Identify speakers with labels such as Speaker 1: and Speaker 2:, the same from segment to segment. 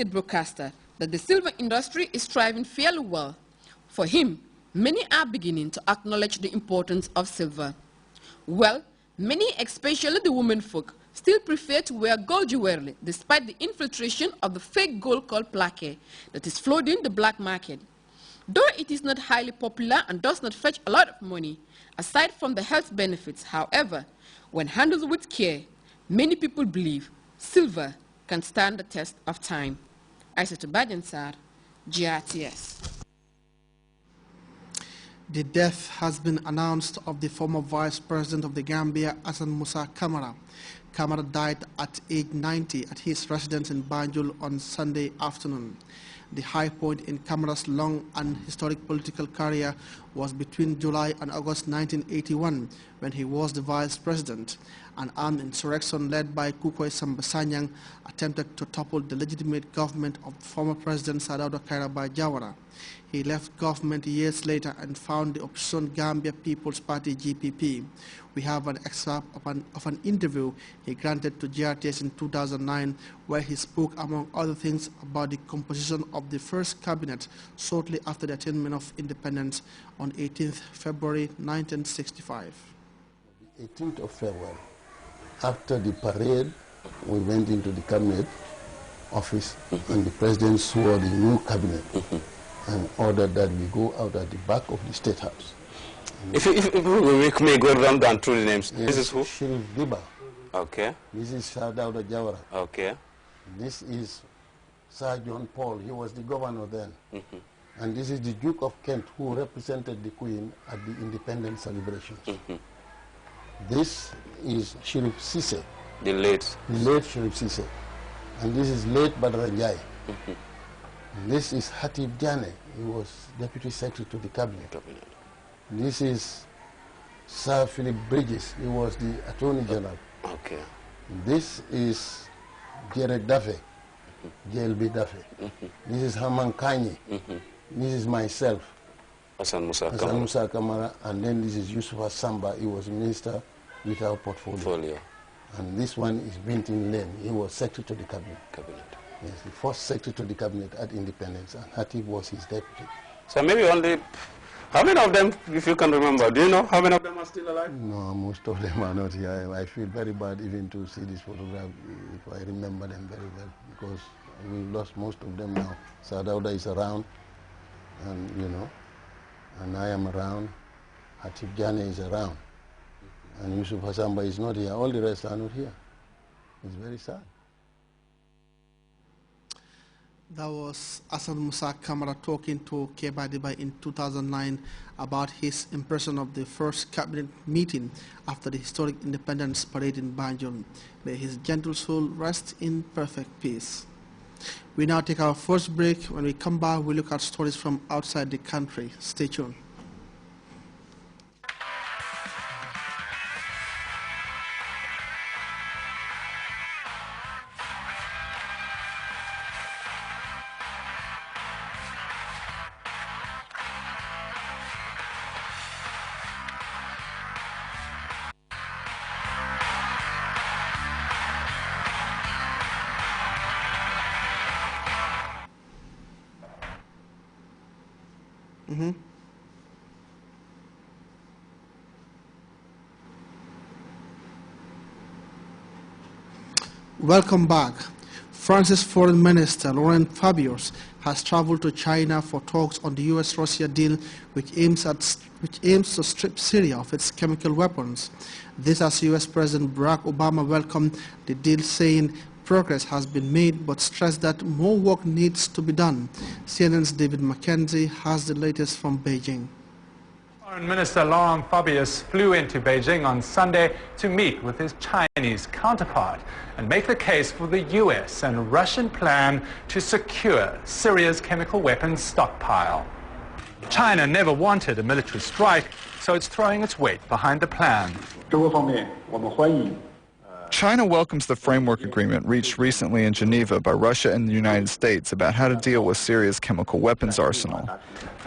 Speaker 1: broadcaster that the silver industry is thriving fairly well. For him, many are beginning to acknowledge the importance of silver. Well, many, especially the womenfolk, still prefer to wear gold jewelry despite the infiltration of the fake gold called plaqué that is flooding the black market. Though it is not highly popular and does not fetch a lot of money, aside from the health benefits, however, when handled with care, many people believe silver can stand the test of time. Aissatou Badiansar, Grts.
Speaker 2: The death has been announced of the former Vice President of the Gambia, Hassan Musa Camara. Camara died at age 90 at his residence in Banjul on Sunday afternoon. The high point in Camara's long and historic political career was between July and August 1981, when he was the Vice President. An armed insurrection led by Kukoy Samba Sanyang attempted to topple the legitimate government of former President Sadauda Kairaba Jawara. He left government years later and found the opposition Gambia People's Party GPP. We have an excerpt of an interview he granted to GRTS in 2009, where he spoke, among other things, about the composition of the first cabinet shortly after the attainment of independence on 18th February 1965.
Speaker 3: The 18th of February, after the parade, we went into the cabinet office and the president swore the new cabinet and ordered that we go out at the back of the State House.
Speaker 4: If we may go around and through the names.
Speaker 3: Yes,
Speaker 4: this is who?
Speaker 3: Sheriff Diba.
Speaker 4: Okay.
Speaker 3: This is Sadauda Jawara.
Speaker 4: Okay.
Speaker 3: This is Sir John Paul. He was the governor then. And this is the Duke of Kent, who represented the Queen at the independence celebrations. This is Sheriff Sise.
Speaker 4: The late
Speaker 3: Sheriff Sise. And this is late Badra Njai. This is Hatib Jane. He was Deputy Secretary to the Cabinet. This is Sir Philip Bridges. He was the Attorney General.
Speaker 4: Okay.
Speaker 3: This is Jared Duffy, JLB Duffy. This is Haman Kanyi. This is myself,
Speaker 4: Hassan Musa
Speaker 3: Kamara. And then this is Yusufa Samba. He was Minister without portfolio. And this one is Bintin Lane. He was Secretary to the Cabinet. Yes, the first Secretary to the Cabinet at independence, and Hatib was his deputy.
Speaker 4: So maybe only, how many of them, if you can remember, do you know how many of them are still alive?
Speaker 3: No, most of them are not here. I feel very bad even to see this photograph, if I remember them very well, because we've lost most of them now. Sadauda is around, and you know, and I am around. Hatib Jane is around, and Yusuf Hassamba is not here. All the rest are not here. It's very sad.
Speaker 2: That was Hassan Musa Camara talking to Kebadiba in 2009 about his impression of the first cabinet meeting after the historic independence parade in Banjul. May his gentle soul rest in perfect peace. We now take our first break. When we come back, we look at stories from outside the country. Stay tuned. Welcome back. France's Foreign Minister Laurent Fabius has traveled to China for talks on the U.S.-Russia deal, which aims to strip Syria of its chemical weapons. This as U.S. President Barack Obama welcomed the deal, saying progress has been made, but stressed that more work needs to be done. CNN's David Mackenzie has the latest from Beijing.
Speaker 5: Foreign Minister Laurent Fabius flew into Beijing on Sunday to meet with his Chinese counterpart and make the case for the U.S. and Russian plan to secure Syria's chemical weapons stockpile. China never wanted a military strike, so it's throwing its weight behind the plan.
Speaker 6: China welcomes the framework agreement reached recently in Geneva by Russia and the United States about how to deal with Syria's chemical weapons arsenal.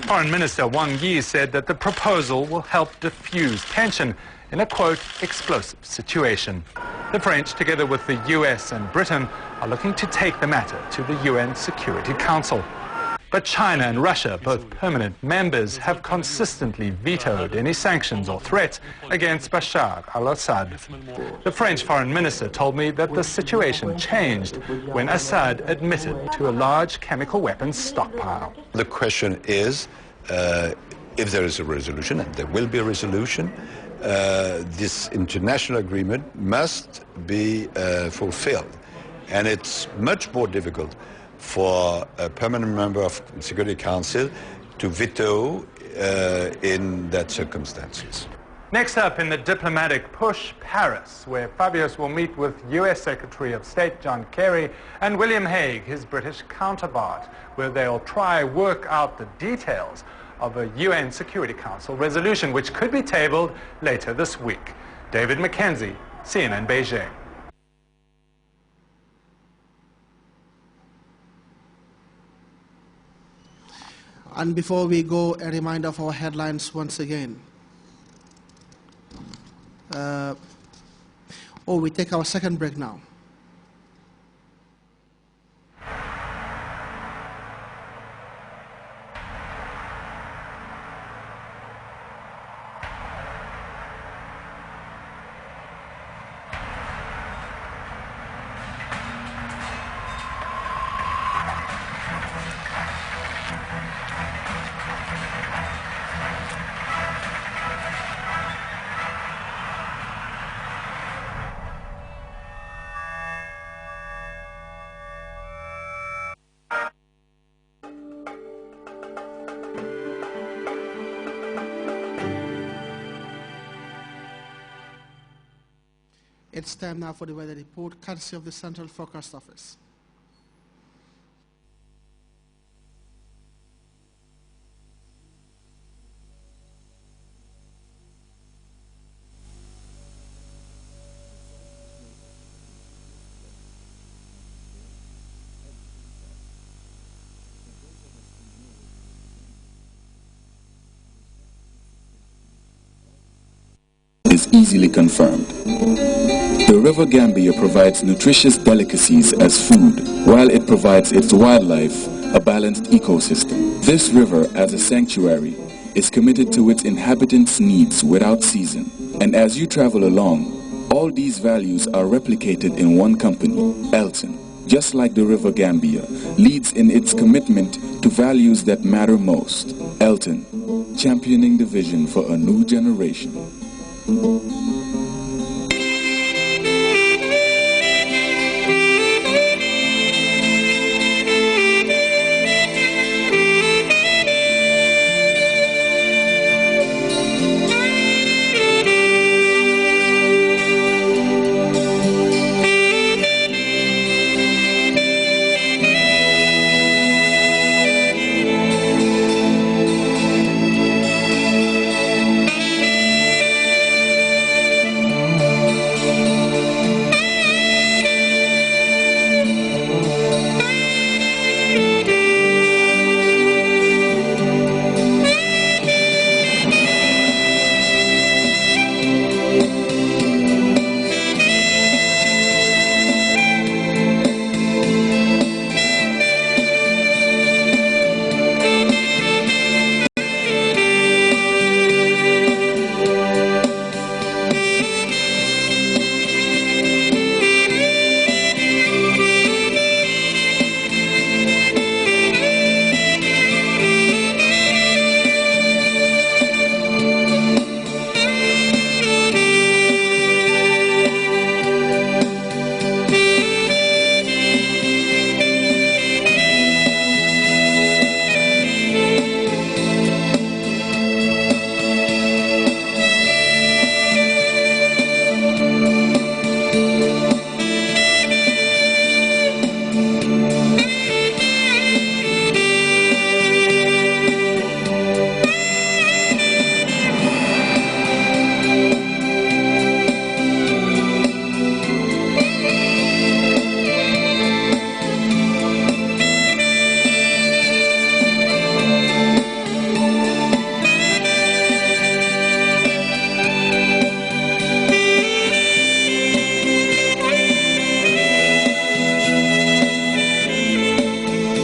Speaker 5: Foreign Minister Wang Yi said that the proposal will help diffuse tension in a, quote, explosive situation. The French, together with the US and Britain, are looking to take the matter to the UN Security Council. But China and Russia, both permanent members, have consistently vetoed any sanctions or threats against Bashar al-Assad. The French foreign minister told me that the situation changed when Assad admitted to a large chemical weapons stockpile.
Speaker 7: The question is, if there is a resolution, and there will be a resolution, this international agreement must be fulfilled. And it's much more difficult for a permanent member of the Security Council to veto in that circumstances.
Speaker 5: Next up in the diplomatic push, Paris, where Fabius will meet with US Secretary of State John Kerry and William Hague, his British counterpart, where they'll try work out the details of a UN Security Council resolution which could be tabled later this week. David Mackenzie, CNN Beijing.
Speaker 2: And before we go, a reminder of our headlines once again. We take our second break now. It's time now for the weather report, courtesy of the Central Forecast Office.
Speaker 8: Is easily confirmed. The River Gambia provides nutritious delicacies as food, while it provides its wildlife a balanced ecosystem. This river, as a sanctuary, is committed to its inhabitants' needs without season. And as you travel along, all these values are replicated in one company, Elton. Just like the River Gambia, leads in its commitment to values that matter most. Elton, championing the vision for a new generation.